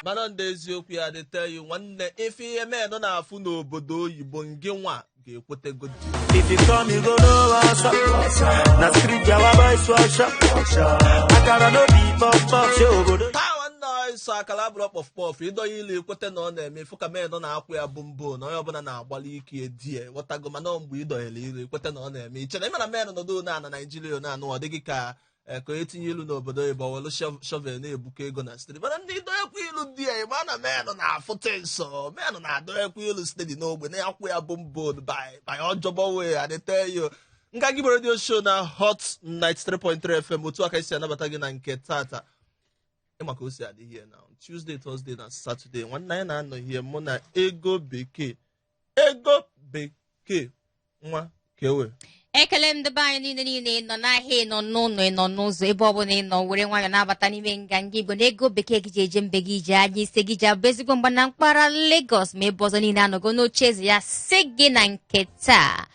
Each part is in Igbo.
mana ndị eziokwu ya dị tell you nwanne ife ihe mee nọ na-afụ n'obodo oyibo ngị nwa ga-ekwete godi. If you come, you go know what's up. Na street yawa boys wash up. Akara no be pop show obodo. Taa nwanne iso akala bụrụ kpọf ịdọ ya ilu ekwete na ọ na-eme ifu ka mee nọ na-akwụ ya bụ mbụ na onye ọbụla na-agbalị ike edie ghọtago mana mgbe ịdọnyere ilu ekwete na ọ na-eme ichere ịmana mee nọdụ na Naijiria na anụ ọ dịghị ka ka etinye ilu n'obodo oyibo welu shovel na-ebuka ego na steeti mana ndị doekwa ilu dị ya ịma na menụ na-afụta nsọ menụ na-adọekwa ilu steeti n'ogbe na-akwụ ya bụ mbụ by ọjọbọ wee adịteyo nka gị bụ radio show na Hot 93.3 FM otu aka isi anabata gị na nke tata ịmaka o si adị ihe na Tuesday, Thursday na Saturday nwanne anyị na-anọ ihe mụ na ego bekee nwa kewe ekele ndị be anyị niile nọ n'ahịa nọ n'ụlọ nọ n'ụzọ ebe ọbụla ị nọ were nwayọ na-abata n'ime nganga Igbo na ego bekee gị ji eje mbe gị ije anya ise gị ji abụ ezigbo mgba na mpaghara Lagos ma ebe ọzọ niile anọgo n'oche eze ya si gị na nke taa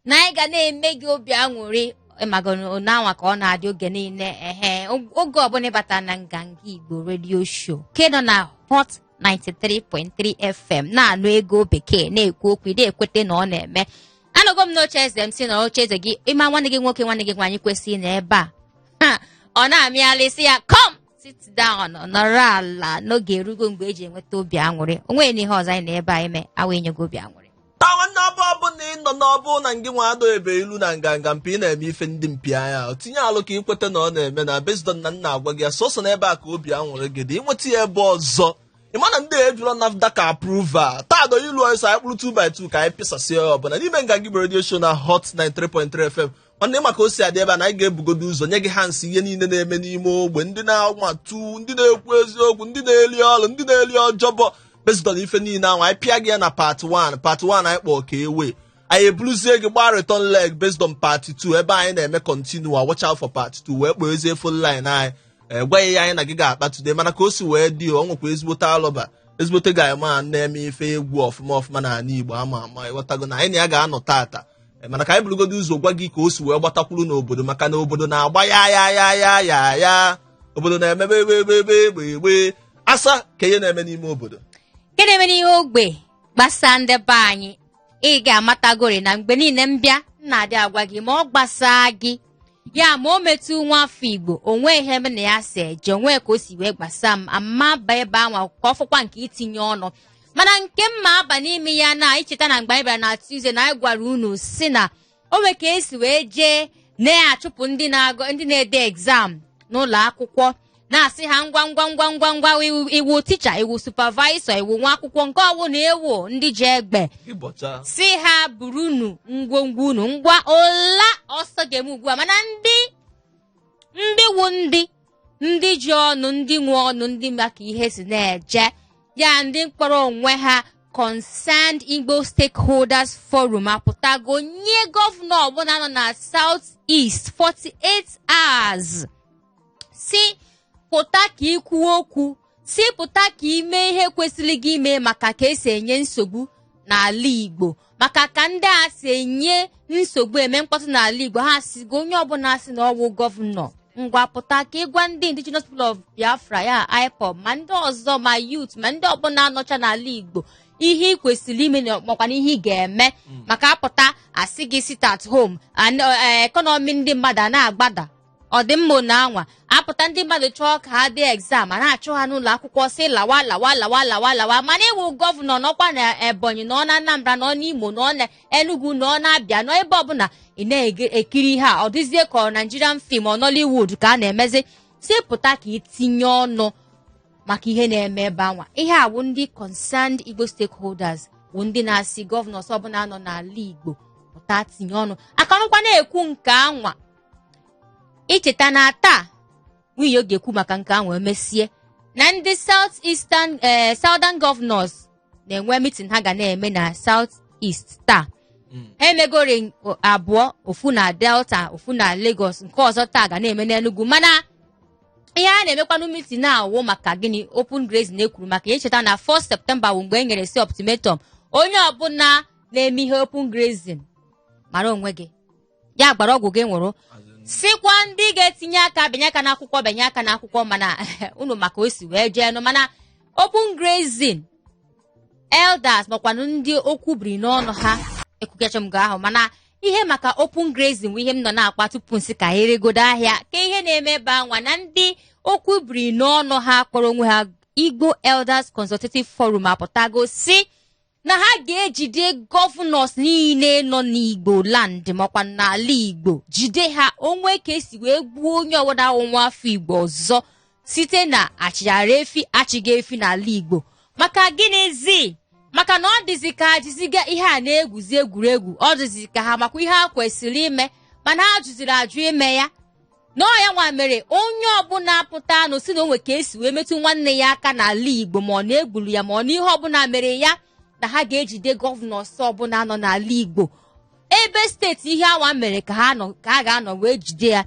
na anyị ga na-eme gị obi aṅụrị ịmago n'anwa ka ọ na-adị oge niile oge ọbụla ịbata na nganga Igbo radio show ke nọ na Hot 93.3 FM na-anụ ego bekee na-ekwu okwu na-ekwete na ọ na-eme anọgo m n'oche eze m si na oche eze gị ịma nwanne gị nwoke nwanne gị nwaanyị kwesịrị na ebe a ọ na-amịalịsị ya come sit down nọrọ ala n'oge erugo mgbe eji enweta obi aṅụrị onwe n'ihe ọzọ anyị na ebe anyị mee awa enyego obi aṅụrị taa nwanne ọbụ na ị nọ n'ọbụ na ngị nwa adọ ebe ilu na nganga mpi ị na-eme ife ndị mpi anya tinye alụ ka ikweta na ọ na-eme na bezdon na nna agwa gị sọsọ n'ebe a ka obi aṅụrị gị dị ịnweta ya ebe ọzọ ịmana ndị ejụrụ NAFDAC approval taa dọ ilu ọsọ anyị kpụrụ 2x2 ka anyị pịsasịa ọbụla n'ime nganga Igbo radio show na Hot 93.3 FM nwanne maka o si adị ebe a na anyị ga-ebugodo ụzọ nye gị ha nsị ihe niile na-eme n'ime ogbe ndị na-anwatu ndị na-ekwu eziokwu ndị na-eli ọlụ ndị na-eli ọjọbọ bezidọla ife niile ahụ anyị pịa gị ya na part 1 anyị kpọọ ka ewe anyị eburuzie gị gbaa return leg based on part 2 ebe anyị na-eme continue watch out for part 2 wee kpọọ ezie full line anyị gwaghị ya anyị na gị ga-akpa today mana ka o si wee dị ọ nwekwa ezigbote alọba ezigbote ga-ama na-eme ife egwu ọfụma na ala Igbo ama ịghọtago na anyị na ya ga-anọ tata mana ka anyị burugodo ụzọ gwa gị ka o si wee gbatakwuru n'obodo maka na obodo na-agba ya obodo na-emebe egbe asa ka ihe na-eme n'ime obodo nke na-eme n'ihe ogbe gbasaa ndị be anyị ị ga-amatagori na mgbe niile mbịa na-adị agwa gị ma ọ gbasaa gị ya ma o metụ nwa afọ Igbo onwe ihe m na ya si eje onwe ka o si wee gbasaa m amma ba ebe anwa ka ọ fụkwa nke itinye ọnụ mana nke mma aba n'ime ya na icheta na mgbe anyị bịara na Tuesday na anyị gwara unu si na o nwee ka esi wee jee na-achụpụ ndị na-ede exam n'ụlọ akwụkwọ na-asị ha ngwa iwu ticha iwu supervisor iwu nwa akwụkwọ nke ọwụ na ewu ndị ji egbe si ha burunu ngwongwo unu ngwa ụla ọsọ ga-eme ugbu a mana ndị ji ọnụ ndị nwe ọnụ ndị maka ihe si na-eje ya ndị mkpọrọ onwe ha Concerned Igbo Stakeholders Forum apụtago nye gọvanọ ọbụla nọ na South East 48 hours si pụta ka ikwuo okwu si pụta ka ime ihe kwesịrị gị ime maka ka esi enye nsogbu n'ala Igbo maka ka ndị a si enye nsogbu eme mkpọtụ n'ala Igbo ha sigo onye ọbụla si na ọwụ gọvanọ ngwa pụta ka ịgwa ndị Indigenous People of Biafra ya IPOB ma ndị ọzọ ma youth ma ndị ọbụla anọcha n'ala Igbo ihe ị kwesịrị ime makwa na ihe ị ga-eme maka apụta asị gị sit at home ekọnọmi ndị mmadụ a na-agbada ọdịmma na anwa apụta ndị mmadụ chọọ ka ha dee exam a na-achụ ha n'ụlọ akwụkwọ si lawa mana ịwụ gọvanọ nọkwa na Ebonyi nọ na Anambra nọ n'Imo nọ na Enugu nọ na Abịa nọ ebe ọbụla ị na-ekiri ha ọ dịzie ka Nigerian film ọ Nollywood ka a na-emezi si pụta ka itinye ọnụ maka ihe na-eme ebe anwa ihe a bụ ndị Concerned Igbo Stakeholders bụ ndị na-asị gọvanọs ọbụla nọ n'ala Igbo pụta tinye ọnụ akanụkwa na-ekwu nke anwa icheta na taa nwunye oge ekwu maka nke ahụ emesie na ndị Southern Governors na-enwe meeting ha ga na-eme na South East taa emegori abụọ ofu na Delta ofu na Lagos nke ọzọ taa ga na-eme n'Enugu mana ihe a na-emekwanụ meeting na-awụ maka gịnị open grazing na-ekwuru maka ya icheta na 1 September bụ mgbe e nyere si ultimatum onye ọbụla na-eme ihe open grazing mara onwe gị ya gbara ọgwụ gị nwụrụ sikwa ndị ga-etinye aka bịanye aka n'akwụkwọ mana unu maka o si wee jee nụ mana open grazing elders makwanụ ndị okwu biri n'ọnụ ha ekwukecha m ahụ mana ihe maka open grazing bụ ihe m nọ na-akpa tupu nsị ka eregodo ahịa ka ihe na-eme ebe anwa na ndị okwu biri n'ọnụ ha kpọrọ onwe ha Igbo Elders Consultative Forum apụtago si na ha ga-ejide gọvanọs niile nọ n'Igbo land makwa n'ala Igbo jide ha onwe ka esi wee gbuo onye ọbụla nwa afọ Igbo ọzọ site na achịghara efi achịga efi n'ala Igbo maka gịnịzi maka na ọ dịzi ka jiziga ihe a na-egwuzi egwuregwu ọ dịzi ka ha makwa ihe ha kwesịrị ime mana ha jụziri ajụ ime ya n'ọya nwa mere onye ọbụla pụta na osi na onwe ka esi wee metụ nwanne ya aka n'ala Igbo ma ọ na-egburu ya ma ọ n'ihe ọbụla mere ya na ha ga-ejide gọvanọs ọbụla nọ n'ala Igbo ebe steeti ihe awa mere ka ha ga-anọ wee jide ya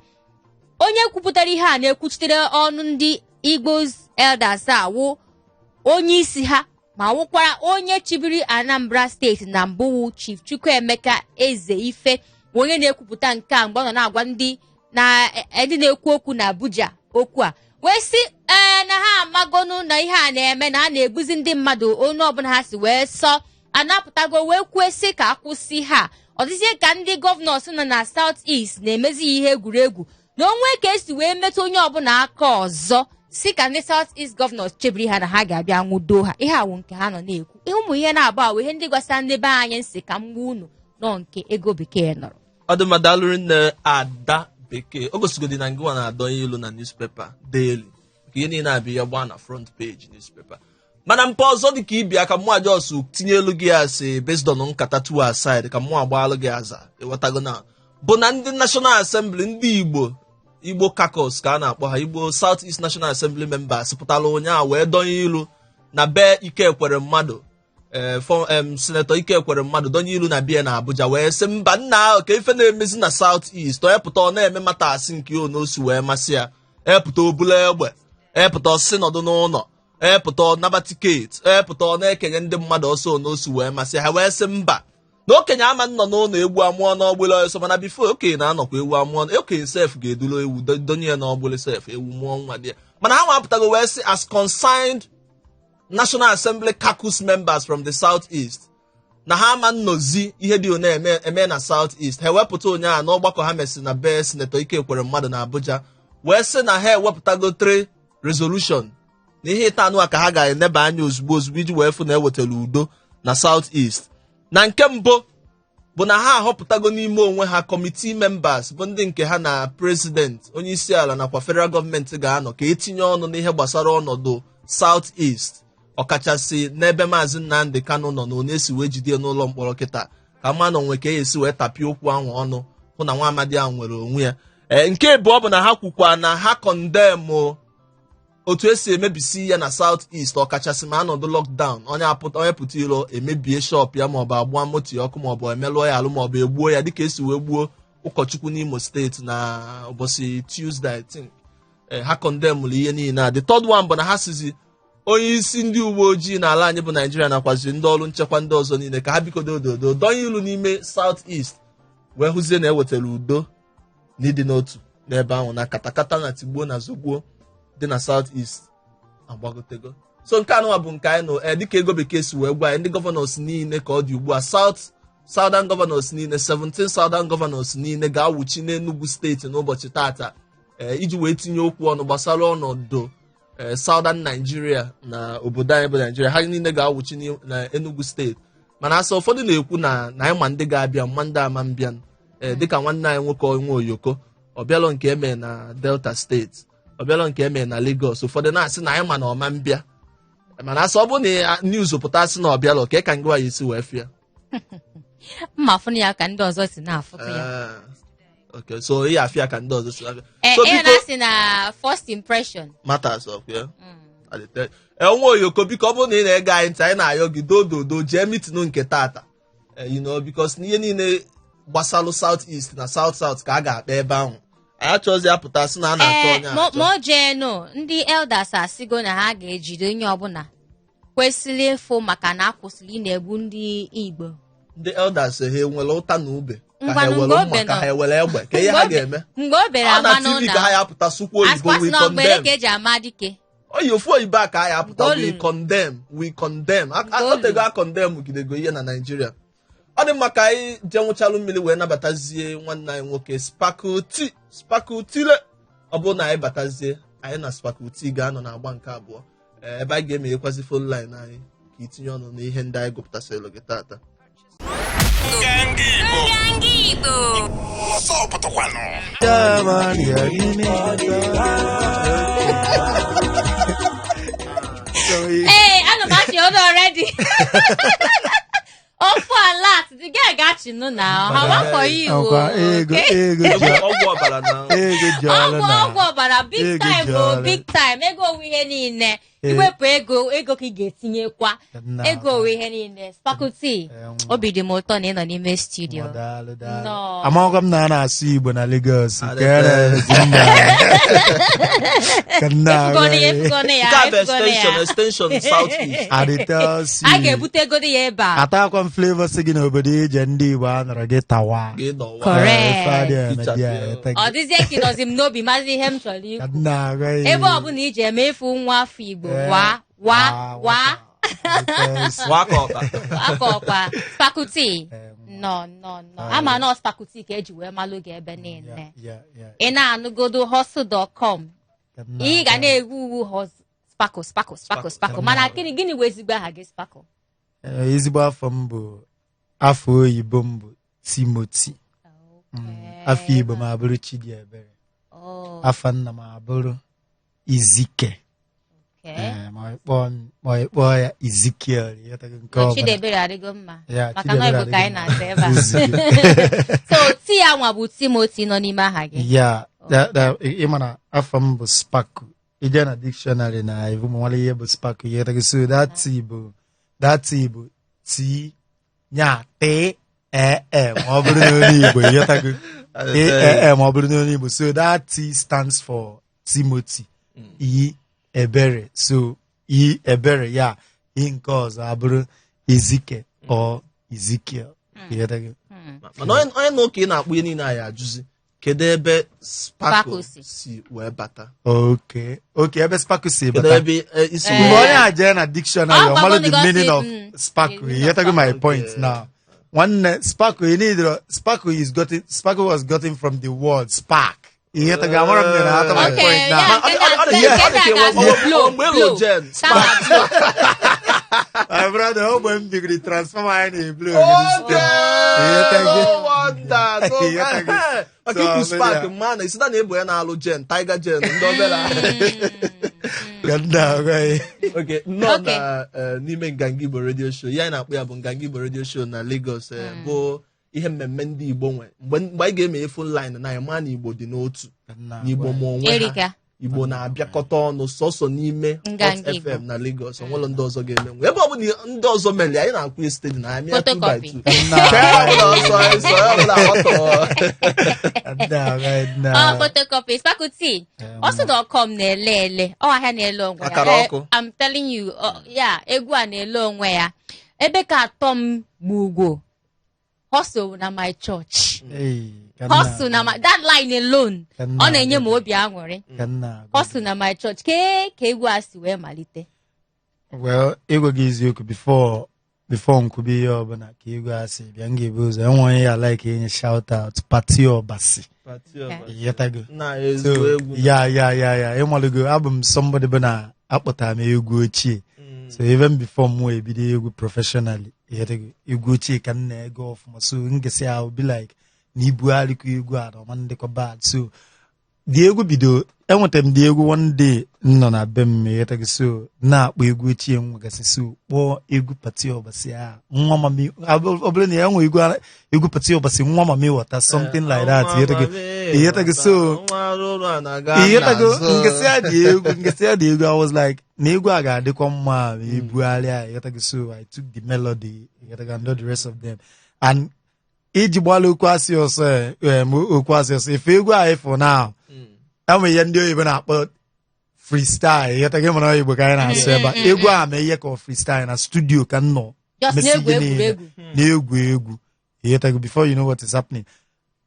onye kwupụtara ihe a na-ekwuchitere ọnụ ndị Igbo Elders awụ onye isi ha ma wụkwara onye chibiri Anambra steeti na mbụ Chief Chukwuemeka Eze-Ife bụ onye na-ekwupụta nke a mgbe ọ nọ na-agwa ndị na-ekwu okwu na Abuja okwu a wee sị na ha amagonu na ihe a na-eme na a na-egbuzi ndị mmadụ onye ọbụla ha si wee sọ anapụtago wee kwuo sị ka akwụsị ha ọ dịzie ka ndị gọvanọs nọ na South East na-emezi ihe egwuregwu na onwe ka esi wee metụ onye ọbụla aka ọzọ si ka ndị South East gọvanọs chebiri ha na ha ga-abịa nwudo ha ihe awụ nke ha nọ na-ekwu ihe ụmụ ihe na-abụ awụ ihe ndị gbasara ndị be anyị nsị ka mgbe unu nọ nke ego bekee nọrọ ọdụmadalụrụ nne Ada Bekee o gosigodi na ngịwa na-adọnye ilu na newspaper daily nke ihe niile abịa ya gbaa na front page newspaper mana mpe ọzọ dị ka ibia ka mmụọ ajọs tinye elu gị asị based on nkata two aside ka mmụọ agbaalụ gị aza ewetago na bụ na ndị National Assembly ndị Igbo caucus ka a na-akpọ ha Igbo South East National Assembly members pụtara ụnyaahụ wee dọnye ilu na be Ikekwere Mmadụ Senator Ikekwere Mmadụ donye ilu na bie na Abuja wee sị mba nna ahụ ka ife na-emezi na South East onye pụta ọ na-eme mata asị nke onosi wee masị ya epụta obula egbe epụta ọsị nọdụ n'ụlọ epụta ọnaba tiketi epụta ọ na-ekenye ndị mmadụ ọsọ onosi wee masị ha wee sị mba na okenye ama nọ n'ụlọ egbu amụọ n'ọgbụlị ọsọ mana bifo okenye na-anọkwa ewu amụọ okenye sef ga-edulo ewu donye ya n'ọgbụlị sef ewu mụọ nwa dị ya mana ha nwapụtago wee sị as consigned National Assembly caucus members from the South East na ha ama nnozi ihe dị eme na South East ha ewepụta ụnyaahụ n'ọgbakọ ha mesịrị na be Senator Ikekwere Mmadụ na Abuja wee sị na ha ewepụtago 3 resolution na ihe ịta anụ a ka ha ga-eneba anya ozugbo iji wee fụ na ewetara udo na South East na nke mbụ bụ na ha ahọpụtago n'ime onwe ha committee members bụ ndị nke ha na president onye isi ala nakwa federal gọọmenti ga-anọ ka etinye ọnụ n'ihe gbasara ọnọdụ South East ọkachasị n'ebe Maazị Nnamdi Kanu nọ na onye esi wee jide n'ụlọ mkpọrọ kịta ka ma na onwe ka esi wee tapịa okwu ahụ ọnụ hụ na nwa amadi ahụ nwere onwe ya nke abụọ bụ na ha kwukwa na ha condemn otu esi emebisi ya na South East ọkachasị ma anọdụ lockdown onye pụta ilo emebie shop ya maọbụ agba moto ọkụ maọbụ emelụọ ya alụ maọbụ egbuo ya dịka esi wee gbuo ụkọchukwu n'Imo steeti na ụbọchị Tuesday I think ha condemn ihe niile the third one bụ na ha sizi onye isi ndị uwe ojii n'ala anyị bụ Naijiria nakwaziri ndị ọrụ nchekwa ndị ọzọ niile ka ha bikodo ododo donye ilu n'ime South East wee hụzie na ewetara udo na ịdị n'otu n'ebe ahụ na katakata na tigbuo na zogbuo dị na South East agbagotego so nke anụwa bụ nke anyị nọ dịka ego bekee si wee gwa anyị ndị gọvanọs niile ka ọ dị ugbu a Southern Governors niile 17 Southern Governors niile ga-awụchi n'Enugu steeti n'ụbọchị tata iji wee tinye okwu ọnụ gbasara ọnọdụ Southern Nigeria na obodo anyị bụ Nigeria ha niile ga-awụchi na Enugu steeti mana asọ ụfọdụ na-ekwu na anyị ma ndị ga-abịa mma ndị ama mbịa dịka nwanne anyị nwoke onwe Oyoko ọbịalụ nke eme na Delta steeti ọbịalụ nke eme na Lagos ụfọdụ na-asị na anyị ma na ọma mbịa mana asọ ọ bụ na news pụta asị na ọbịalụ ka ka ngwa ya esi wee fịa mma afụnụ ya ka ndị ọzọ si na-afụkwa ya okay so ihe afịa ka ndị ọzọ si afịa so na-asị na first impression matters of ya nwa Oyoko biko ọ bụrụ na ị na-ege anyị ntị anyị na-ayọ gị dododo jee mitinu nke tata you know because n'ihe niile gbasalụ South East na South ka a ga-akpa ebe ahụ anyị achọzi apụta sị na a na-achọ onye achọ ma o jeenụ ndị elders asịgo na ha ga-ejide onye ọbụla kwesịrị ịfụ maka na akwụsịrị ị na-egbu ndị Igbo ndị elders ha enwere ụta na ube ka ha ewere mma ka ha ewere egbe ka ihe ha ga-eme mgbe o bere ọ na amanụ TV ka ha ya apụta sụkwa oyibo we na ogbere condemn ka eji ama dike oyi ofu oyibo a ka ha ya apụta Golden. we condemn otego a condemn gidego ihe na Nigeria ọ dị mma ka anyị jee nwụchalụ mmiri wee nabatazie nwanne anyị nwoke Sparkle Tile ọ bụrụ na anyị batazie anyị na Sparkle T ga-anọ na agba nke abụọ ebe anyị ga-emeghekwazi phone line anyị ka itinye ọnụ n'ihe ndị anyị gụpụtasịrị gị tata Hey, ana m achị olu already. Ofu alert, the guy got you know now. How about for you? ọgwụ ọbara na Ọgwụ ọbara big time o big time. Ego owe ihe niile. Iwepụ ego ka ị ga-etinyekwa. Ego owe ihe niile. Sparkle T. Obi dị m ụtọ na ị nọ n'ime studio. No. Amaghịkwa m na a na-asụ Igbo na Lagos. extension South East. A ga-ebute ego ya ebe a. Atakwa m flavor si gị n'obodo ije ndị Igbo a nọrọ gị tawa. Correct. Ọ dịzie ka ịnọzi m n'obi maazị ihe m chọrọ ikwu. Ebe ọ bụla ije eme efu nwa afọ Igbo wa aka ọkwa Sparkle T. No. Ama na Sparkle T ka eji wee malụ gị ebe niile. Ị na-anụgodo hustle.com. Ị ga na-ewu Sparkle. Mana gịnị wee ezigbo aha gị Sparkle? Ezigbo afọ m bụ afọ oyibo m bụ Timothy. Afọ Igbo m abụrụ Chidiebere. Afọ nna m abụrụ Izike. Ma ịkpọ ya Ezekiel. Chidiebere adịgo mma. Maka na Igbo ka anyị na-ata ebe a. So T ya nwa bụ Timothy nọ n'ime aha gị. Ya, ịma na afọ m bụ Sparkle. Ije na dictionary na ivu m nwale ihe bụ Sparkle. Ya so that T bụ T nya T ma ọ bụrụ n'onye Igbo. Ma ọ bụrụ n'onye Igbo. So that T stands for Timothy. Ebere. So Ebere ya nke ọzọ abụrụ Ezike or Ezekiel. Mana onye na ụka ị na-akpụ ihe niile anyị ajụzi kedu ebe Sparkle si wee bata? Okay, ebe Sparkle si Kedu bata. ebe isi Mgbe onye a jee na dictionary ọ malụ the meaning of Sparkle. You get my point now. One Sparkle was gotten from the word spark. You get my point now. My brother, how when big the transformer in blue. Spark man, isi na na-ebu ya na-alụ Jen, Tiger Jen, ndị obere. Okay, nọ na n'ime Nganga Igbo Radio Show. Ya na-akpụ ya bụ Nganga Igbo Radio Show na Lagos bụ ihe mmemme ndị Igbo nwe. Mgbe anyị ga-emeghe phone line na ya ma na Igbo dị n'otu. N'Igbo ma onwe ha. Igbo na-abịakọta ọnụ sọsọ n'ime Hot FM na Lagos. Onwere ndị ọzọ ga-eme nwe. Ebe ọ bụla ndị ọzọ mere anyị na-akwụ ya steady na anyị 2x2. Photocopy. Sparkle T. Also.com na-ele. Ọ ahịa na-ele onwe ya. I'm telling you, egwu a na-ele onwe ya. Ebe ka atọ m gbugwo. Hustle na my church. Hustle na my that line alone. Ọ na-enye m obi aṅụrị. Hustle na my church. Ka egwu a si wee malite. Well, ego gị eziokwu before nkwubi ihe ọbụla ka ego a si bịa m ga-ebu ụzọ enweghị ya like enye shout out Pati Obasi. Ya ịmalụgo abụ m somebody bụ na akpọtara m egwu ochie. So even before m wee bido egwu professionally, egwu ochie ka m na-ego ọfụma. So ngesi ahụ be like na ibugharịkwa egwu a ọma ndịkọ bad. So dị egwu bido enweta m dị egwu one day nọ na be m so na-akpọ egwu ochie m nwegasị so kpọọ egwu Pati Obasi a nwa mami ọ bụrụ na ya nwe egwu Pati Obasi nwa mami wọta something like that so ngesi ya dị egwu I was like na egwu a ga-adịkwa mma ibugharịa so I took the melody and the rest of them and iji gbala okwu asị ọsọ ife egwu a ịfụ now enwe ihe ndị oyibo na-akpọ freestyle ịghọta gị mara oyibo ka anyị na-asụ ebe egwu a ma ihe ka freestyle na studio ka m nọ na-egwu egwu before you know what is happening.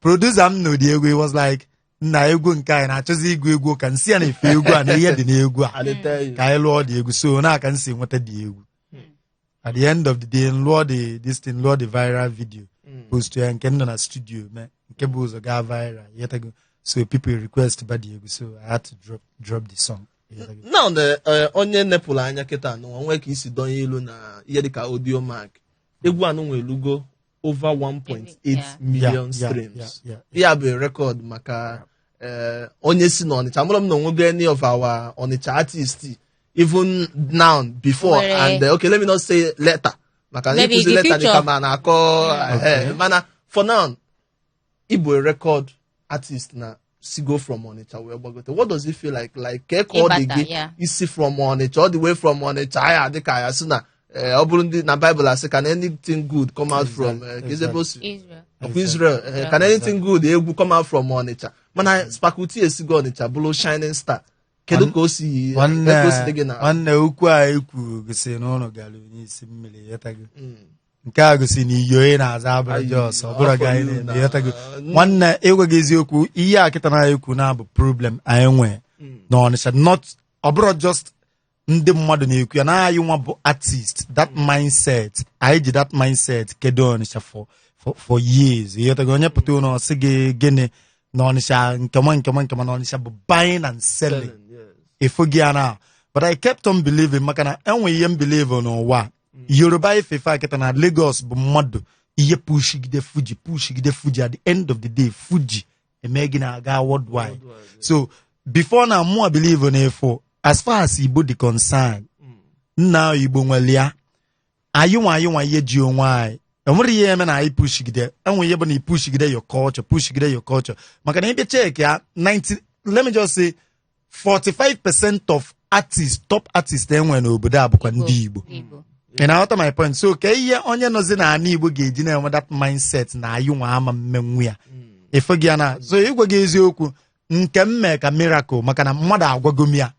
Producer m no the egwu, he was like, na egwu nke anyị na-achọzi igwu egwu ka nsi ya na-efe egwu a na ihe dị n'egwu a ka anyị lụọ dị egwu so na aka nsi nweta dị egwu. At the end of the day, lụọ the viral video post ya nke nọ na studio nke bụ ụzọ gaa viral. So people request ba dị egwu, so I had to drop the song. Now onye nepụrụ anya kịta anụ onwe ka isi donye ilu na ihe dịka audio mark egwu anụ nwe elugo over 1.8 million streams. Ya bụ record maka onye si na Ọnịcha. Amụrụ m na onwego any of our Ọnịcha artists even now before and okay, let me not say later maka na ịkụzi later dịka ma na-akọ mana for now Igbo a record artist na go from Onitsha wee gbagote. What does it feel like ke ka ọ dị gị isi from Onitsha all the way from Onitsha ya dị ka ya sị na ọ bụrụ ndị na Bible asị can anything good come out from Israel can anything good egwu come out from Onitsha mana Spakuti esigo Onitsha bụrụ shining star. Kedu ka o si dị gị na nwanne ukwu a ekwu gosi n'ụlọ gara onye isi mmiri yetago nke a gosi na iyo na-aza abụrụ jos ọ bụrụ ga anyị na yetago nwanne egweghị eziokwu ihe a kịta na ekwu na bụ problem anyị nwee na Ọnịcha not ọ bụrụ just ndị mmadụ na-ekwu ya na anyị nwa bụ artist that mindset anyị ji that mindset kedu Ọnịcha for years yetago onye pụta ụlọ sị gị gịnị na Ọnịcha nkema na Ọnịcha bụ buying and selling. Ifugiana, but I kept on believing makana enwe ihe believe n'ụwa Yoruba ifefe akita na Lagos bụ mmadụ ihe pushigide Fuji at the end of the day Fuji emegi na aga worldwide. So before na more believe on efo as far as Igbo the concern now Igbo nwelia ayụnwa ihe ji onwe anyị enwere ihe eme na anyị pushigide enwe ihe bụ na pushigide your culture makana ebe check ya 90 let me just say 45% of top artists enwe n'obodo a bụkwa ndị Igbo. And I my point. So ka ihe onye nozi na ana Igbo ga-eji na-enwe that mindset na ayụnwa ama mmenwu ya. Ifugiana. So igwe gị eziokwu nke mme ka miracle maka na mmadụ agwago m ya.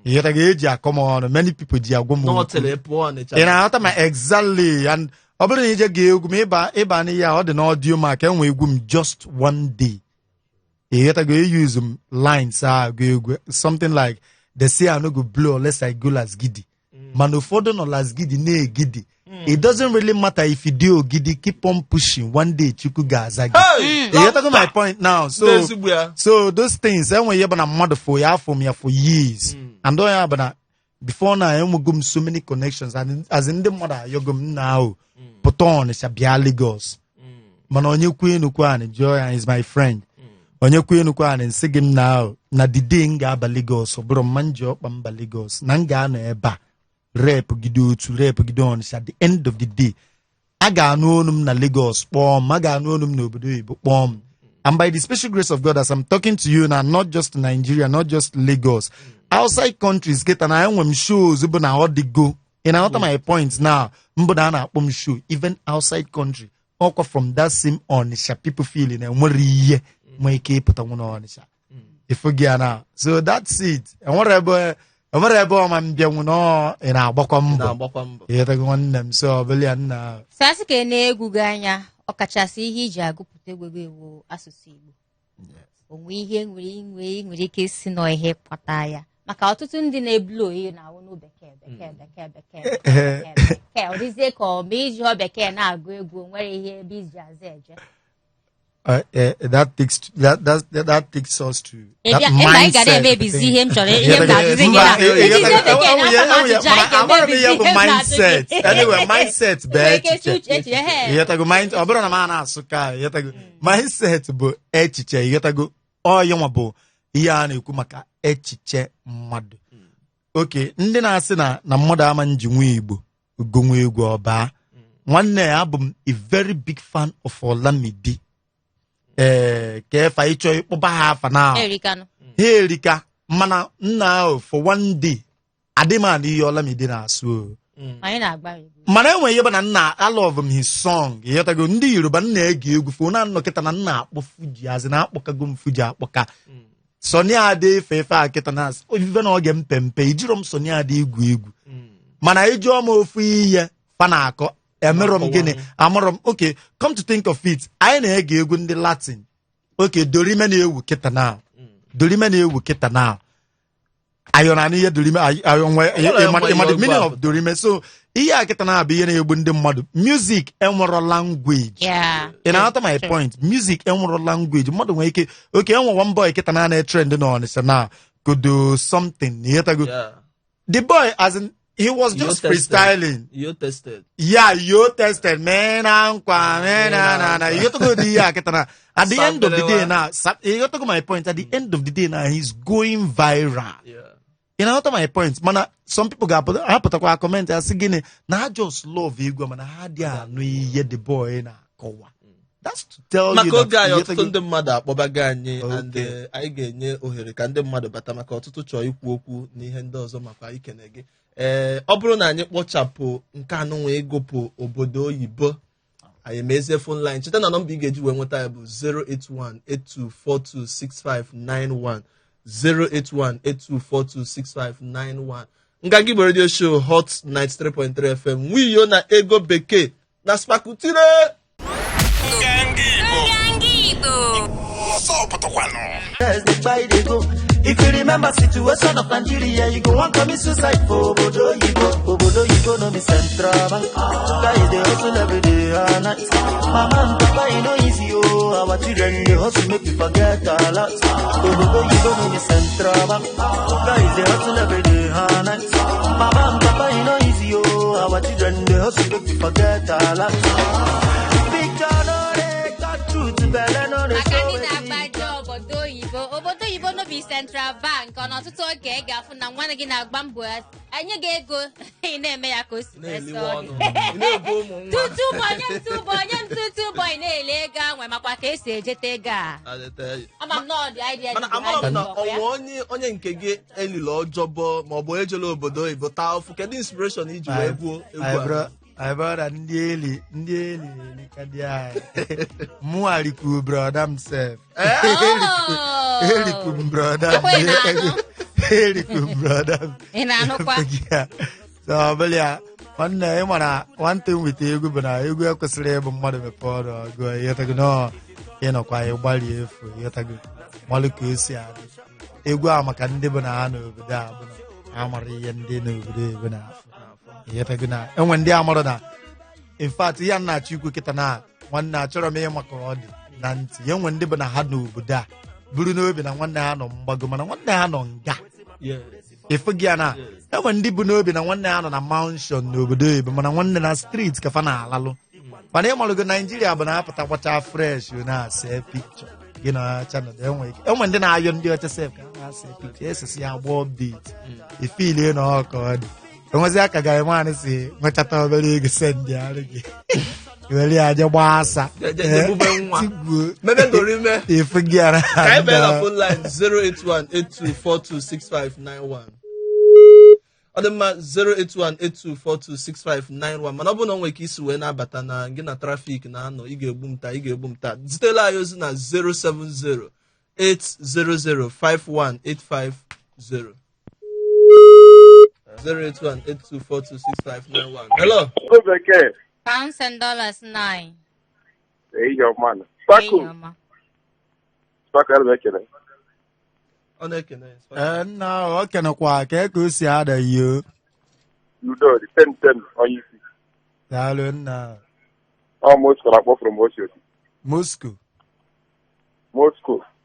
Ihe ta ga-eji akọmọ many people ji agwa m. And I my exactly and ọ bụrụ na ije ga-egwu m ịba na ya ọ dị na audio mark enwe egwu m just one day. You gotta go use lines go something like they say I no go blow unless I go las giddy. Man ufodo no las giddy ne giddy. It doesn't really matter if you do giddy, keep on pushing. One day chuku ga azagi. You gotta go my point now. So those things when you been a mother for ya for me for years. And don't have na before now I gum so many connections and as in the mother you gum now. Put on it's a bia Lagos. Man on you queen ukwane Joy is my friend. Onye kwenu kwa na nsị gị now na the day nga aba Lagos ọ bụrụ manje ọkpa mba Lagos na nga anọ ebe a rep gide otu rep gide Ọnịcha at the end of the day a ga-anụ onu m na Lagos kpọm a ga-anụ onu m n'obodo Igbo kpọm. And by the special grace of God as I'm talking to you now, not just Nigeria, not just Lagos, outside countries get na enwe m shows bụ na ọ dị go in another my points now mbụ na na-akpọ m show even outside country ọkwa from that same Ọnịcha people feeling enwere ihe ike put on Ọnịcha. Ifugiana. So that's it. And whatever ọma mbịa nwụnọ ị na-agbakwa mbọ. Ịghọtago nwanne m so ọbụla na sasị ka na-egwu gị anya ọkachasị ihe iji agụpụta egwuregwu asụsụ Igbo. Onwe ihe nwere ike isi nọ ihe kpata ya maka ọtụtụ ndị na-eblo ihe na-awụ n'u bekee ọ dịzie ka ọ ma iji ọ bekee na-agụ egwu nwere ihe ebe iji aza eje. That takes us to that mindset. Anyway, mindset mindset bụ echiche ịghọtago ọyọnwa bụ ihe a na-ekwu maka echiche mmadụ. Okay, ndị na-asị na mmadụ ama nji nwa Igbo gonwe egwu ọba nwanne ya abụ m a very big fan of Olamide. Kefa ịchọ ịkpọba ha afa na Erika mana nna for one day adịmana ihe Olamide na-asụ mana enwe ihe bụ na nna I love his song ịghọtago ndị Yoruba nna ege egwu fo na nnọkịta na nna akpọ Fuji azị na akpọkago m Fuji akpọka Sọnị Ade efe akịta na ovive na oge mpempe ijiro m Sọnị Ade egwu mana ijụọ m ofu ihe fa na-akọ emerom gịnị amarom okay come to think of it anyị na-ege egwu ndị Latin okay dorime na-ewu kịta now dorime na-ewu kịta now ayọna n'ihe dorime ayọnwe the meaning of dorime so ihe a kịta na-abụ ihe na-egbu ndị mmadụ music enwero language ị na-aghọta my point music enwero language mmadụ nwere ike okay enwe one boy kịta na trend na Ọnịsha now could do something the boy as in he was just freestyling. You tested. Yeah, you tested. Man, you to go the at the end of the day now. You to go my point. At the end of the day now, he's going viral. Yeah. You know what my point? Man, some people got put a comment and say, "Nah, just love you, man. How dia no ye the boy na kowa." That's to tell you that ọtụtụ ndị mmadụ akpọbaga anyị and anyị ga-enye ohere ka ndị mmadụ bata maka ọtụtụ chọọ ikwu okwu na ihe ndị ọzọ makwa ikene gị ọ bụrụ na anyị kpochapụ nke anụ nwee ịgụpụ obodo oyibo anyị emezie phone line cheta na nọmba ị ga-eji wee nweta ya bụ 08182426591 08182426591 nga gị bụ radio show Hot 93.3 FM nwiyo na ego bekee na spakutire If you remember situation of Nigeria, you go and commit suicide for Obodo Yibo, no me central bank. Guys, they hustle every day and night. Mama and Papa, you know easy, oh. Our children, they hustle make you forget a lot. Obodo Yibo, no me central bank. Guys, they hustle every day and night. Mama and Papa, you know easy, oh. Our children, they hustle make you forget a lot. Big John, they got truth to bell on the obodo oyibo no be central bank ọ n'ọtụtụ oge ga-afụ na nwanne gị na-agba mbọ anyị ga-ego ị na-eme ya ka o si tutu onye ntụtụ ụbọchị na-ele ego anwe makwa ka esi ejete ego a ama m n'ọdị idea onye nke gị elile ọjọbọ ma ọ bụ ejela obodo oyibo taa ọfụ kedu inspiration iji wee gbuo egwu I bought a Ndieli Kadia Muariku brother himself. Erikum brother. Erikum brother. So, Belia, one thing with you, but I go to slave mother before go yet ago. You know, quite a body if yet ago. Molukusia. Egua Macandibana over there. Amari and dinner over there. Yetaguna and when they are more in fact ya na chukwu kita na nwanna chọrọ m ịmaka ọ dị na ntị ya nwe ndị bụ na ha n'obodo a buru n'obi na nwanne ha nọ mgbago mana nwanne ha nọ nga ifu gị na enwe ndị bụ n'obi na nwanne ha nọ na mansion n'obodo oyibo mana nwanne na street ka fa na-alalụ mana ịmalụgo Naijiria bụ na apụta gbacha fresh na ase picture gị na channel enwe ndị na-ayọ ndị ọcha sef ka ha ase picture esesi ya gba update ifile na ọka ọ dị onwezi aka ga man si nwechata obere ego send ya gị weli aje gbasa mebe dorime ifu giara kai bela phone line 08182426591 Odema 08182426591 mana ọ bụ na onwe ka isi wee na-abata na gị na traffic na anọ ị ga-egbu m taa zitela anyị ozi na 07080051850 08182426591. Hello. Okay. Pounds and dollars 9. Hey, your man. Spaku. Spaku, I'm making it. No, okay, no, kwa ke si ada you. You do the 10 on you. Dalun almost got up from Moscow.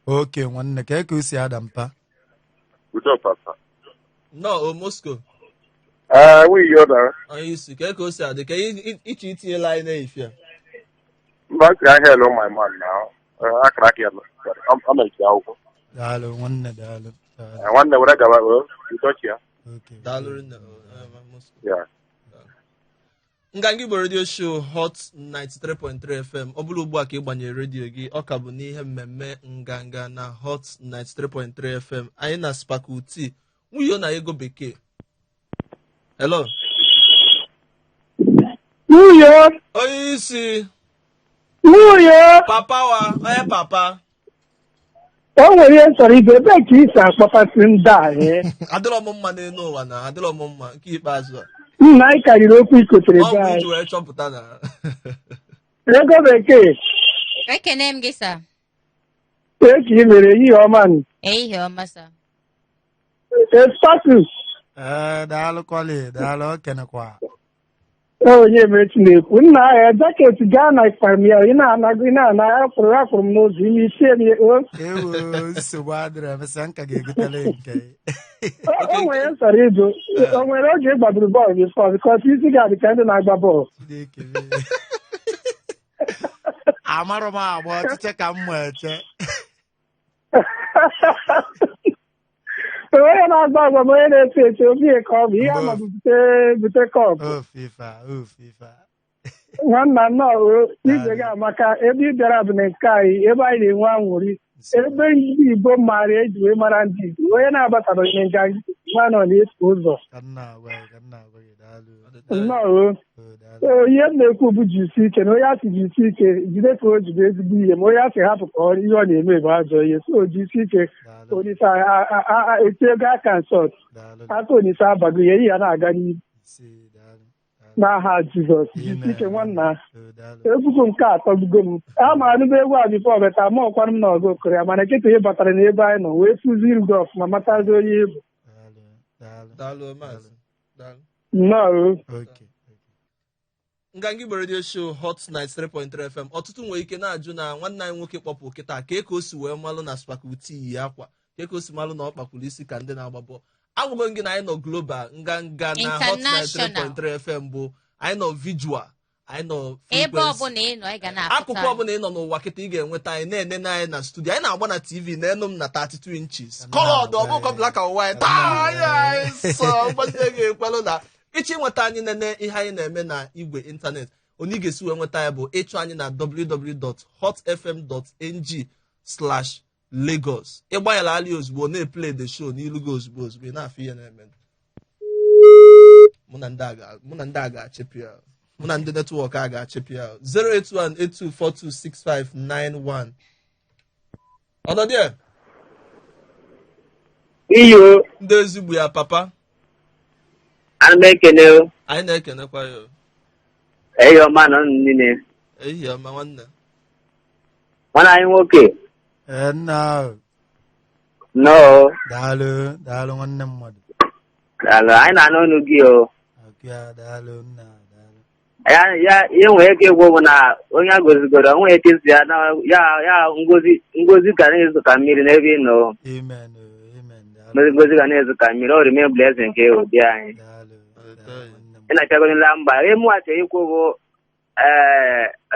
Okay, one ke si ada mpa. You do papa. No, Moscow. We yoda. You see, Keko said, "Okay, each line if you." But I hello my man now. I crack it. I'm a cow. Dollar. I wonder what I got. You touch ya. Okay. Dollar in the Moscow. Yeah. Ngangi radio show Hot 93.3 FM. Obulu ugbu a ka ịgbanye radio gị ọ ka bụ n'ihe mmemme nganga na Hot 93.3 FM. Anyị na Spakuti. Nwunye na ego bekee. Hello. Nwunye. Onye isi. Nwunye. Papa wa, onye papa. O nwere ihe chọrọ ibe ebe ka isi akpọpasị ndị a. Adịrọ m mma n'elu ụwa na adịrọ m mma nke ikpeazụ a. nna anyị karịrị okwu ikotere ọ be bụ iji anyị wee chọpụta na ego bekee ekene m gị sa ka ị mere ehihie ọma nụ ehihie ọma sa status daalụ kọli daalụ okenekwa onye mechi na-ekwu nna ahịa jaket gaa na ikpam ya ị na-anago ị na-ana akwụrụ m n'ụzọ ime isie m ewu nsogbu adịrị emesịa nka ga-egotele nke o nwere nsọrọ ịjụ o nwere oge ị gbadoro bọọlụ bifọ bikọs isi ga-adị ka ndị na-agba bọọlụ amarọ m agba ọchịche ka m ma eche onye na-agba agba ma onye na-eche eche obi ka ọ bụ ihe amadụ bute kọpụ ofifa nwanna nnọọ igwe gị amaka ebe ị bịara bụ na nke anyị ebe anyị na-enwe anwụrị ebe ndị Igbo maara eji wee mara ndị Igbo onye na-abatara onye nga nwa nọ na-eso ụzọ nnọọ ihe m na-ekwu bụ jisi ike na onye asị jisi ike jide ka o jide ezigbo ihe ma onye asị hapụ ka ọrụ ihe ọ na-eme bụ ajọ ihe so jisi ike onise eti ego aka nsọt aka onise abago ihe ihe ya na-aga n'ihu n'aha Jizọs jisi ike nwanna egwugo nke atọgbugo m a ma anụba egwu a bifọ beta ma ọkwanụ m na ọgụ okoro ya mana nkịta ihe batara n'ebe anyị nọ wee fụzi irugo ọfụma matazi onye egwu nnọọ Ngangi Radio Show Hot 93.3 FM ọtụtụ nwere ike na-ajụ na nwanne anyị nwoke kpọpụ kịta ka o si wee malụ na spakuti yi akwa ka o si malụ na ọ kpakwuru isi ka ndị na-agba bọọlụ agwụgo gị na anyị nọ global nganga na Hot 93.3 FM bụ anyị nọ visual anyị nọ ebe ọbụla ị nọ ị ga na-apụta akụkụ ọbụla ị nọ n'ụwa kịta ị ga-enweta anyị na-enene anyị na studio anyị na-agba na TV na enu m na 32 inches kọlọd ọbụkọ black and white gbazie ga-ekwelụ na ịchọ ịnweta anyị nene ihe anyị na-eme na igwe ịntanetị onye ị ga-esi wee nweta ya bụ ịchụ anyị na www.hotfm.ng/Lagos ịgbanyela ali ozugbo na-eplay the show n'ilu gị ozugbo ozugbo ị na-afụ ihe na-eme mụ na ndị a ga-achịpụ ya mụ na ndị netwọk a ga-achịpụ ya 08182426591 ọnọdụ iyo ndị ezigbo ya papa ana m ekene o anyị na-ekenekwa ya eyi ọma nọ niile ehihie ọma nwanne nwanne anyị nwoke nna nnọọ daalụ nwanne mmadụ daalụ anyị na-anụ ọnụ gị o daalụ nna ya ihe nwere ike ịgwụ bụ na onye a gozigoro onwe eke si ya ya ngozi ka na-ezu ka mmiri n'ebe ị nọ ngozi ga na-ezu ka mmiri ọ rime blessing nke ụdị anyị ị na-achagonyela mba ịmụghachi ikwu bụ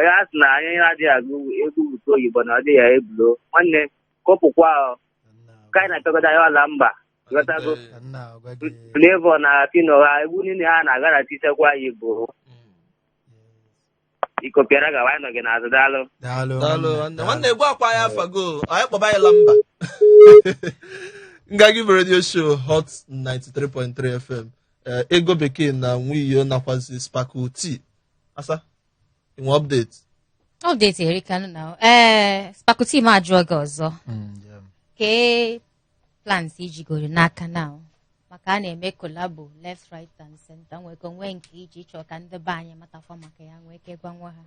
ya sị na anyị na-adịghị agụ egwu buto oyibo na ọ dịghị ya ebulo nwanne kọpụkwa ka anyị na-achọgodo ya ọla mba ghọtago Flavor na Pino ha egwu niile ha na-agarachichakwa anyị bụ ikopịara gawa anyị nọ gị n'azụ daalụ nwanne egwu akwa ya afago anyị kpọba anyị la mba Ngagi Radio Show Hot 93.3 FM ego bekee na nwiyo nakwazi Sparkle T asa inwe update erika na Sparkle T ma ajụọ gị ọzọ ke plans ijigoro n'aka na maka a na-eme kolabo left right and center nwekọ nwee nke iji chọọ ka ndị be anyị matafọ maka ya nwee ike gwa nwa ha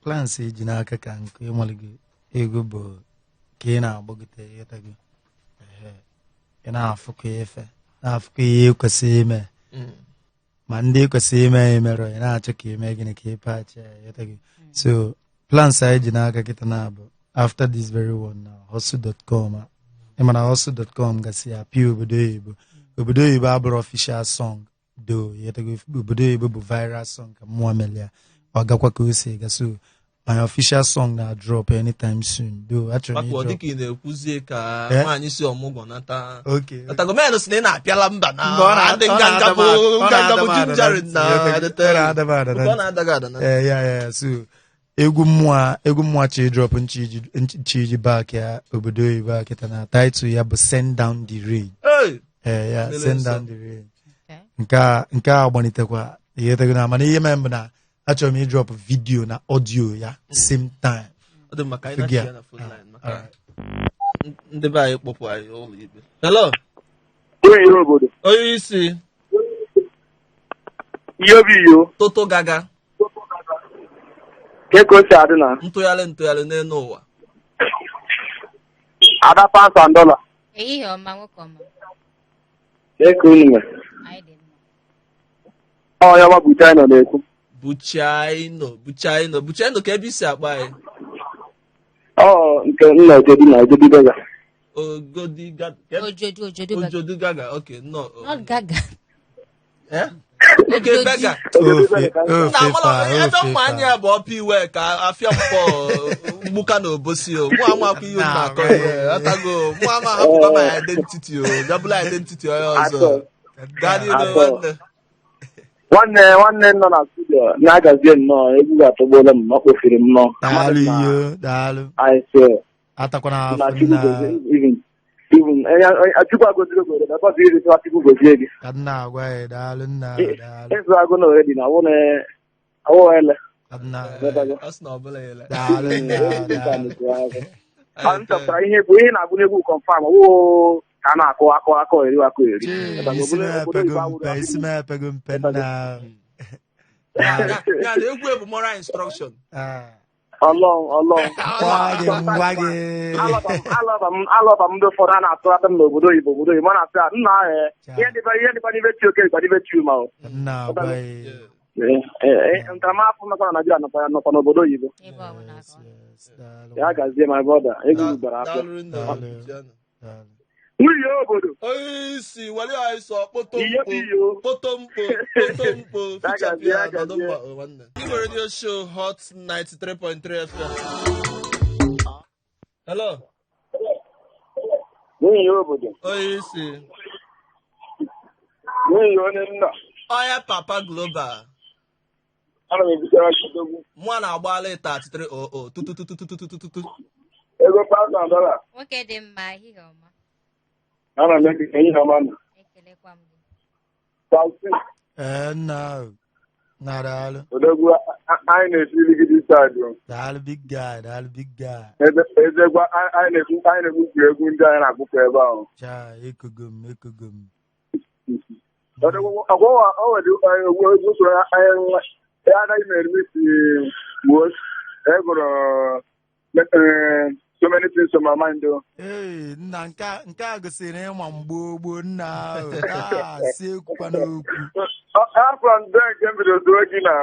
plans iji n'aka ka nke ịmalụgo ego bụ ka ị na-agbagote ịtago ị na-afụkọ efe na-afụkọ ihe ekwesịghị ime ma ndị ekwesịghị ime emerụ ị na-achọ ka ime gịnị ka ịpachi ịtago so plans anyị ji n'aka kịta na-abụ after this very one now hustle.com ịmana hustle.com gasị apịa obodo oyibo abụrụ official song do obodo oyibo bụ viral song ka mmụọ melia ọ gakwa ka o si gasị my official song na drop anytime soon do achọrọ m dịka ị na-ekwuzie ka nwaanyị si ọmụgwọ nata atagomenụ si na ị na-apịala mba na ndị nganga bụ jinjarin na so egwu mmụọ chi drop nchiji back ya obodo oyibo akịta na title ya bụ Send Down the Rain Send Down the Rain nke a gbanitekwa ihe tego na mana ihe mee mbụ na achọrọ m ịdrọp vidio na ọdio ya same time ndị be anyị kpọpụ anyị ụlọ ikpe hello onye isi Iyo bi iyo. Toto gaga. Keko si adị na. Ntụgharị n'elu ụwa. Ada pounds and dollar. Ehihie ọma nwoke ọma. Keko unu nwe. Anyị dị mma. Ọ ya ma Buchaino na-ekwu. Buchaino ka ebe isi akpa anyị. Ọ nke nna Ojodi Gaga. Ojodu Gaga, okay, no. Not Gaga. Eh? Okay, Gaga. Ebe mma anya bụ ọpụ iwe ka afịa mkpọ mgbuka na obosi o. Mụ amakwa ihe na-akọ ihe. Atago, mụ ama hapụkwa my identity o. Jabụla identity onye ọzọ. Gadi nwanne. Nwanne nọ na studio na-agazie nnọọ egwu ga-atọgbuola m kpofiri m nnọọ. Daalụ. Atakwana afọ Chukwu agoziri obodo na ọbọdụ iri tụwa Chukwu gozie gị. Ka nna agwa ya daalụ. Ịzụ agụ na oredi na awụ ele. Ọ nchọpụtara ihe bụ ihe na-agụ n'egwu kọnfam ọwụ ka a na-akụ akọ eri. Isi m epego mpe na egwu bụ moral instruction. Ọlọm alọba m ndị ụfọdụ a na-atụgharị m n'obodo oyibo mana asị nna ihe dịba n'ibe chi oke dịba n'ibe chi ma ntaramahụhụ nọkwa na Naịjirịa nọkwa n'obodo oyibo. Ya gazie my brother egwu gbara afọ nwunye obodo isi wale anyị sọ kpotomkpo Igbo Radio Show Hot 93.3 FM. Hello. Nwunye obodo isi nwunye onye nna Oya Papa Global. Ana m ebitere Chidogwu. Mụ na-agba leta 3300 tutututututututu. Ego pounds and dollar. Nwoke dị mma ehihie ọma. Ana m ekele ihe ọma nọ. Ekelekwa m gị. No. Daalụ. Odogwu anyị na-esiri gị dị saịdị. Daalụ big guy. Ezekwa anyị na-egwukwu egwu ndị anyị na-agụkọ ebe ahụ. Cha ekogo m. Odogwu o nwere usoro anyị anaghị m eremisi gbuo egụrụ so many things on my mind though. Ee, nna nke a gosiri ịma mgbe nna ahụ si ekwukwa n'okwu. Afọ ndị nke mbido zuo gị na.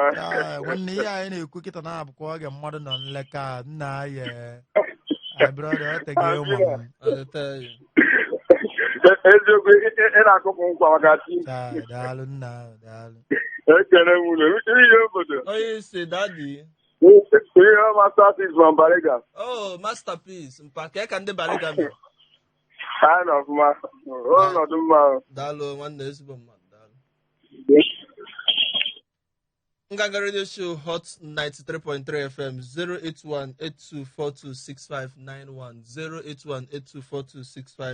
Nwanne ihe anyị na-ekwu kịta na-abụkwa oge mmadụ nọ nleka nna ya brother oteghị ụmụ m. Eziokwu ị na-akụpụ nkwa maka chi. Daalụ nna daalụ. Ekele m ụlọ ihe obodo. Onye isi dadi. Masterpiece from Bariga. Oh, masterpiece. Mpake ka ndị Bariga mere. I know, ma. Oh, no, do ma. Dalo, nwanne ezigbo mmadụ. Dalo. Nganga Radio Show Hot 93.3 FM 08182426591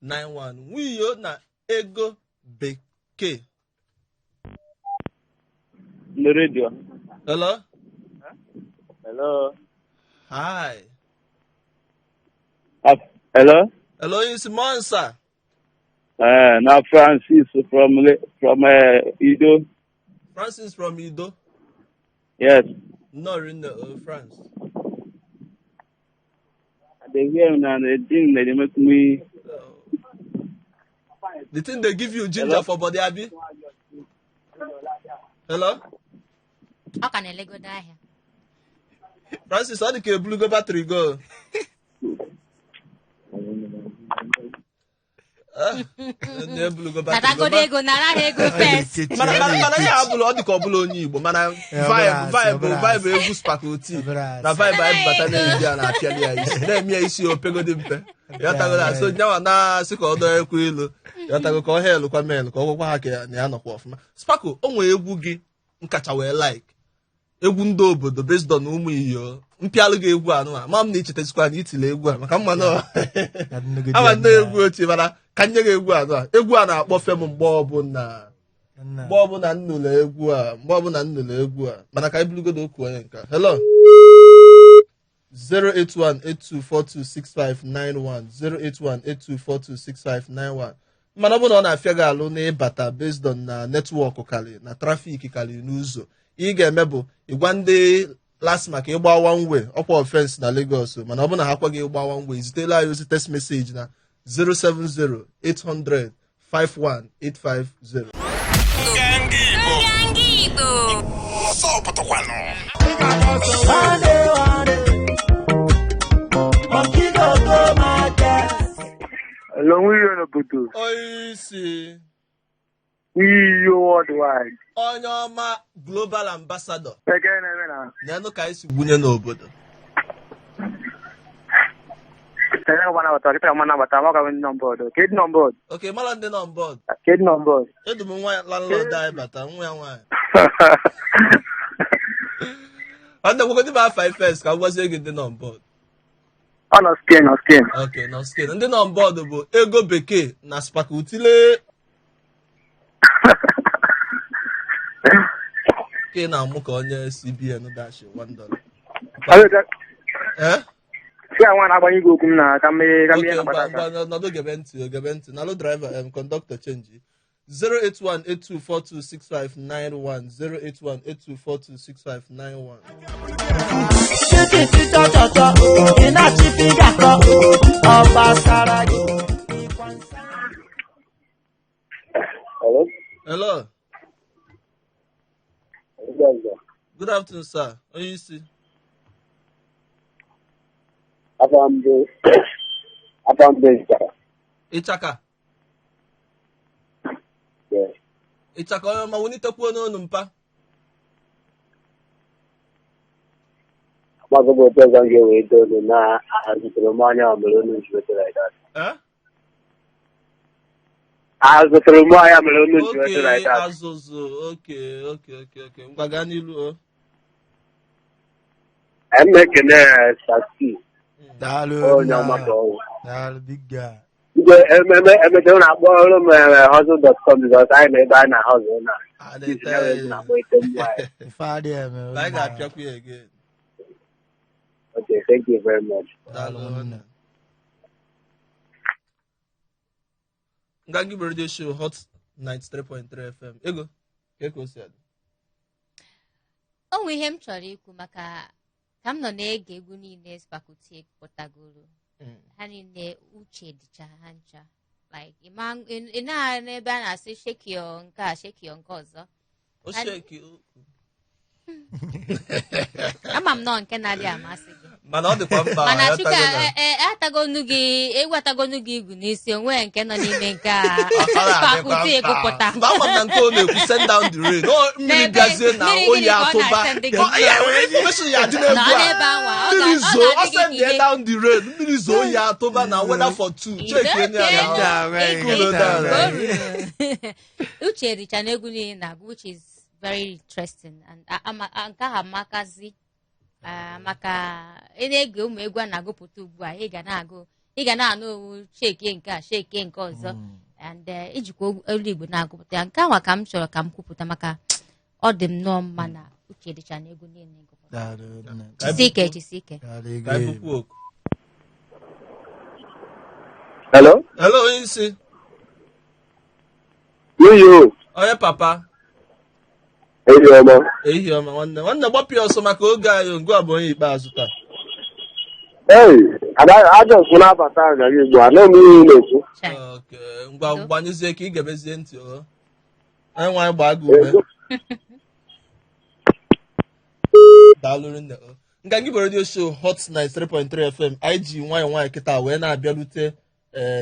08182426591. Wiyo na ego bekee. The radio. Hello? Hello. Hi. Hello. Hello, it's Monsa. Now Francis from Ido. Francis from Ido? Yes. Not in France. They hear me and they think they make me. The thing they give you ginger. Hello? For body, Abi? Hello? How can I go die here? Francis, how did you blue go battery go? Mana ya abụrụ ọ dịka ọ bụla onye Igbo mana vibe egwu spakoti na vibe anyị bata na-eji a na-apịali ya isi na-eme ya isi opegodi mpe yọtagola so nyanwa na-asị ka ọ dọọ ekwu ilu yọtago ka ọ hel kwa mel ka ọ gwakwa ha ka na ya nọkwa ọfụma. Spako, o nwere egwu gị nkacha wee like egwu ndị obodo based on ụmụ iyo mpịalụ gị egwu anụ a ma m na-echetazikwa na itile egwu a maka mmanụ ama nne egwu ochie mana ka nye gị egwu anụ a egwu a na-akpọ fem mgbe ọbụla nnụlụ egwu a mana ka iburugodo okwu onye nka. Hello 08182426591 08182426591 mana ọ bụ na ọ na-afịa gị alụ na ịbata based on na netwọk karị na trafik karị n'ụzọ ị ga-eme bụ ịgwa ndị last maka ịgba one way ọkwa offense na Lagos mana ọ bụ na ha kwaghị ịgba one way zitela anyị ozi text message na 070-800-51850 Oisi worldwide. onye ọma global ambassador Again, na-enụ ka anyị si gwunye n'obodo oke mara ndị nọ mbọd edu m nwa landlord anyị bata nwa ya nwaanyị ọ na-ekwekọ ndị ba 5 first ka m gwazie gị ndị nọ mbọd oke nọ skin ndị nọ mbọd bụ ego bekee na spakutile ke na-amụ ka onye CBN dash $1 nọdụ gebe ntị nalụ driver conductor change 08182426591 08182426591 hello good afternoon sir onye isi ịchaka onye ọma wunitekwu n'onu mpa azụtara m ahịa mere unu ji weta like that. Azụzụ okay ngwa gaa n'ilu Emekene Sasi onye ọmata ọwụ emechere na-akpọ ọrụ m hustle.com because anyị na ebe anyị na hustle na okay, thank you very much. Ngagi Radio Show Hot 93.3 FM. Ego, keko si adu. O nwe ihe m chọrọ ikwu maka ka m nọ na-ege egwu niile Spakuti pụtagoro. Ha niile uche dịcha ha ncha. Like ị na n'ebe a na-asị shake your nke a shake your nke ọzọ. O shake ama m nọ nke na-adị amasị gị mana ọ dịkwa mba mana chuka atagonu gị igwu n'isi onwe nke nọ n'ime nke a Spakuti ekupụta mba ama na nke ọ na-ekwu send down the rain mmiri bịazie na oyi atụba information ya dị n'egwu a mmiri zoo ọ send down the rain mmiri zoo oyi atụba na weather for two check uche richa n'egwu niile na which is very interesting and nke ha makazi maka ị na-ege ụmụ egwu a na-agụpụta ugbu a ị ga na-anụ owu sheke nke a sheke nke ọzọ and ijikwa olu Igbo na-agụpụta ya nke ahụ ka m chọrọ ka m kwupụta maka ọ dị m nnọọ mma na uche dịcha n'egwu niile gụpụta jisike hello onye isi onye papa ehihie ọma nwanne gbapụ ya ọsọ maka oge anyị ngwa bụ onye ikpeazụ taa ajọsụ na-abata agaghị Igbo anọ m ihe na-ekwu ngwa gbanyụzie ka ị gebezie ntị anyị nwaanyị gbaa gị ume daalụrụ nne nga gị bụ Radio Show Hot 93.3 FM anyị ji nwayọ kịta wee na-abịarute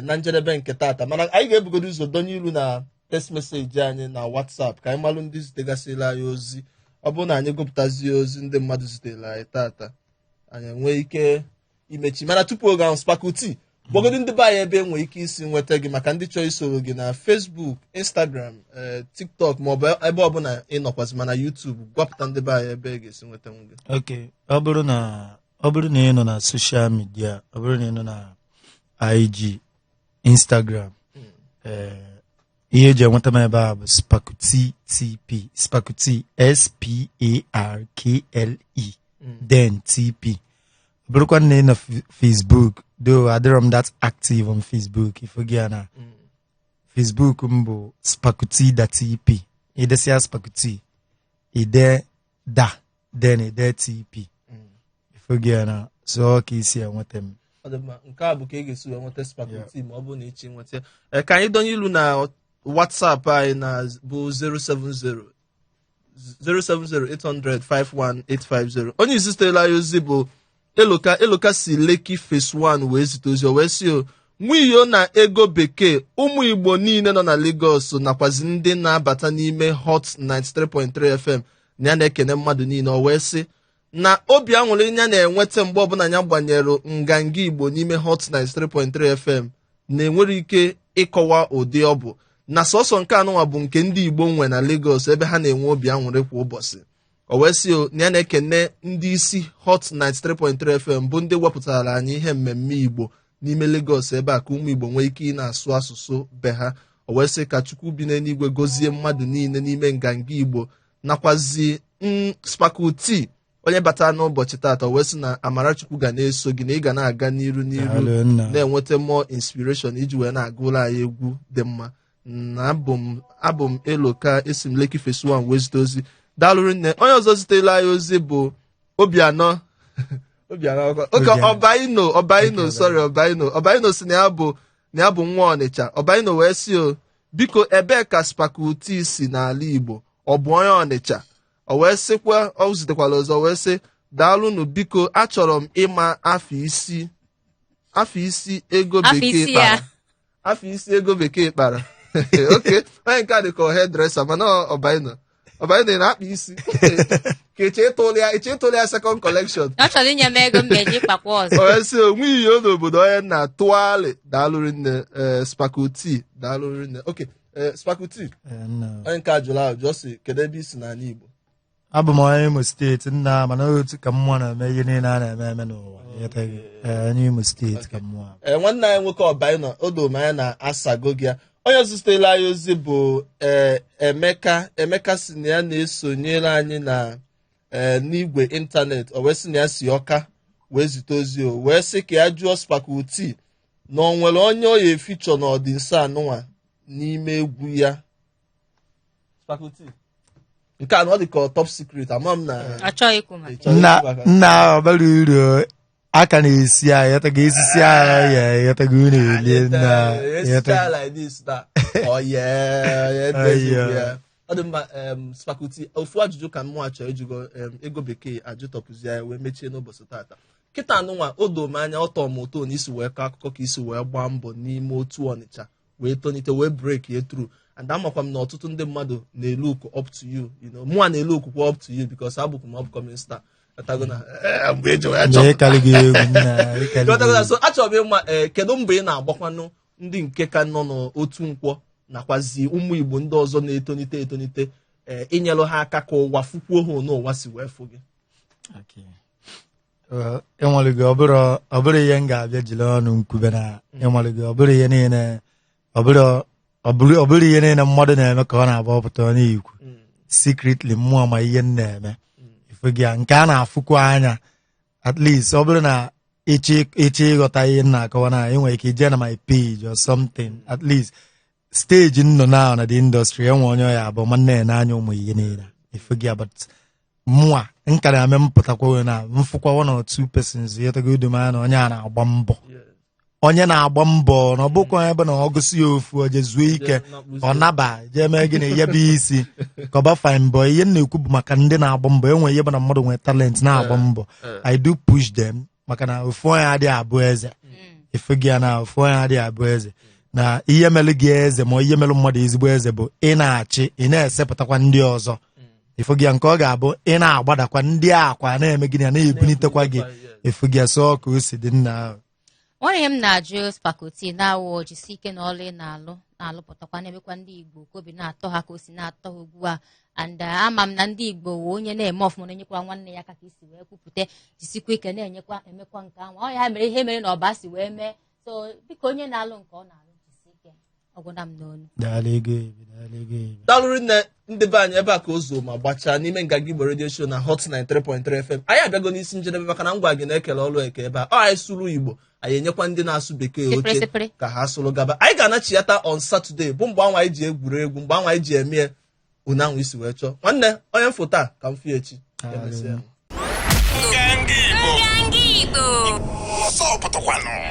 na njedebe nke taata mana anyị ga-ebugodo ụzọ donye ilu na text message anyị na WhatsApp ka anyị malụ ndị zitegasịla anyị ozi ọ bụrụ na anyị gụpụtazie ozi ndị mmadụ zitere anyị taata anyị enwee ike imechi mana tupu oge ahụ Spakuti gbogodo ndị be anyị ebe enwee ike isi nweta gị maka ndị chọọ isoro gị na Facebook, Instagram, TikTok maọbụ ebe ọbụla ị nọkwazi mana YouTube gwapụta ndị be anyị ebe ị ga-esi nweta gị. Okay, ọ bụrụ na ị nọ na social media ọ bụrụ na ị nọ na IG, Instagram ihe eji enweta m ebe a bụ Spakuti TP Spakuti SPARKLE then TP. Bụrụkwa na ị na Facebook though adịrọ m that active on Facebook if you na Facebook mbụ spakuti.tp idesia spakuti ide da then ide tp ifogia na so ka isi enweta m nke a bụ ka ị ga-esi nweta spakuti ma ọ bụ na ịchị nweta ka anyị donye ilu na WhatsApp anyị na bụ 070-800-51850. onye isi sitela ya ozi bụ Eloka si Lekki Phase 1 wee zite ozi o wee si nwiyo na ego bekee ụmụ Igbo niile nọ na Lagos nakwazi ndị na-abata n'ime Hot 93.3 FM na ya na-ekene mmadụ niile o wee sị na obi aṅụrị ya na-enweta mgbe ọbụla ya gbanyere nganga Igbo n'ime Hot 93.3 FM na-enwere ike ịkọwa ụdị ọ bụ na sọsọ nke anụnwa bụ nke ndị Igbo nwe na Lagos ebe ha na-enwe obi aṅụrị kwa ụbọchị o wee sị na ya na-ekene ndị isi Hot 93.3 FM bụ ndị wepụtara anyị ihe mmemme Igbo n'ime Lagos ebe a ka ụmụ Igbo nwee ike ị na-asụ asụsụ be ha o wee sị ka Chukwu bi n'eluigwe gọzie mmadụ niile n'ime nganga Igbo nakwazi spakuti onye batara n'ụbọchị taata o wee sị na Amarachukwu ga na-eso gị na ị ga na-aga n'iru na-enweta more inspiration iji wee na-agụ ụlọ anyị egwu dị mma na abụ m Eloka esi m Lekki Phase 1 wee zite ozi daalụrụ nne. onye ọzọ zitela anyị ozi bụ Obianọ Ọbaino si na ya bụ nwa Ọnịcha. Ọbaino wee sị biko ebee ka spakuti si n'ala Igbo ọ bụ onye Ọnịcha? o wee sịkwa ọ zitekwala ọzọ wee sị daalụnụ biko achọrọ m ịma afọ isi ego bekee kpara oke onye nke a dị ka hairdresser mana Ọbaino na-akpa isi ka eche ịtụli ya second collection ọ chọrọ inye m ego mbeji kpakwa ọzọ o wee sị onwe iyo n'obodo onye na tụalị daalụrụ nne spakuti daalụrụ nne oke spakuti onye nke a jụrụ ajụ si kedu ebe isi n'ala Igbo? abụ m onye Imo steeti nna mana otu ka mmụọ na-eme ihe niile a na-eme n'ụwa onye Imo steeti ka mmụọ nwanne anyị nwoke Ọbaino odomanya na asago gị ya. onye ọzọ zitela anyị ozi bụ Emeka si na ya na-esonyere anyị na n'igwe ịntanetị o wee sị na ya si Ọka wee zite ozi o wee sị ka ya jụọ spakuti na o nwere onye ọ ya efichọ n'ọdịnso anụnwa n'ime egwu ya. Spakuti nke a na ọ dị ka top secret ama m na nna ọbara uru aka na-esi ahụ yataga esisi ahụ ya yataga unu elie nna ọ dị mma. Spakuti ofu ajụjụ ka mmụọ achọ ejugo ego bekee ajụtọpụzi ya wee mechie n'ụbọchị tata kịta anụnwa o doo m anya ọ tọọ m ụtọ na isi wee kọọ akụkọ ka isi wee gbaa mbọ n'ime otu Ọnịcha wee tonite wee break ye through and amakwa m na ọtụtụ ndị mmadụ na-elook up to you mụnwa na-elook kwa up to you because abụkwa m upcoming star so achọrọ m ịma kedu mgbe ị na-agbakwanụ ndị nke ka nọ n'otu Nkwọ nakwazi ụmụ Igbo ndị ọzọ na-etonite inyelụ ha aka ka ụwa fukwuo ha n'ụwa si wee fụ gị? enwere ọ bụrụ ihe m ga-abịa jiri ọnụ nkwube na enwere ọ bụrụ ihe niile ọ bụrụ ihe niile mmadụ na-eme ka ọ na-agbapụta onye ikwu secretly mmụọ ma ihe m na-eme ifegia nke a na-afụkwa anya at least ọ bụrụ na ịchị ịghọta ihe m na-akọwa na enwere ike ije na my page or something at least stage nọ na the industry enwe onye ya abụ ma na-ene anya ụmụ ihe niile ifegia but mụa nka na-eme mpụtakwa na mfụkwa one or two persons yetago udumanya na onye a na-agba mbọ na ọ bụkwa onye bụ na ọ gụsị ya ofu oje zuo ike ọ naba jee mee gị na ihe bụ isi ka ọ ba fine boy. ihe na-ekwu bụ maka ndị na-agba mbọ enwe ihe bụ na mmadụ nwee talent na-agba mbọ I do push them maka na ofu onye adịghị abụ eze ifegi ya na ofu onye adịghị abụ eze na ihe melụ gị eze ma ihe melụ mmadụ ezigbo eze bụ ị na-achị ị na-esepụtakwa ndị ọzọ ifegi ya nke ọ ga-abụ ị na-agbadakwa ndị akwa na-eme gị na na-ebunitekwa gị ifegi ya so ka o si dị nna ahụ. Onye m na-ajụ spakuti na-awụ jisi ike na ọlụ ị na-alụpụtakwa na-emekwa ndị Igbo ka obi na-atọ ha ka o si na-atọ ha ugbu a and ama m na ndị Igbo wụ onye na-eme ọfụma na-enyekwa nwanne ya aka ka isi wee kwupụta jisikwa ike na-emekwa nke ahụ ọ ya mere ihe mere na ọba si wee mee so biko onye na-alụ nke ọ na-alụ jisi ike. ọgwụna m n'onu dalụrụ nne ndị be anyị ebe a ka o zuo ma gbachaa n'ime nganga Igbo Radio Show na Hot 93.3 FM. Anyị abịago n'isi njedebe maka na ngwa gị na-ekele ọlụ eke ebe a anyị sụrụ Igbo anyị enyekwa ndị na-asụ bekee oche ka ha sụrụ gaba. Anyị ga-anachiyata on Saturday bụ mgbe anwa anyị ji egwuregwu mgbe anwa anyị ji eme ụnyanwụ isi wee chọọ nwanne onye mfụ taa ka m fie echi Nganga Igbo ọsọ pụtụkwanụ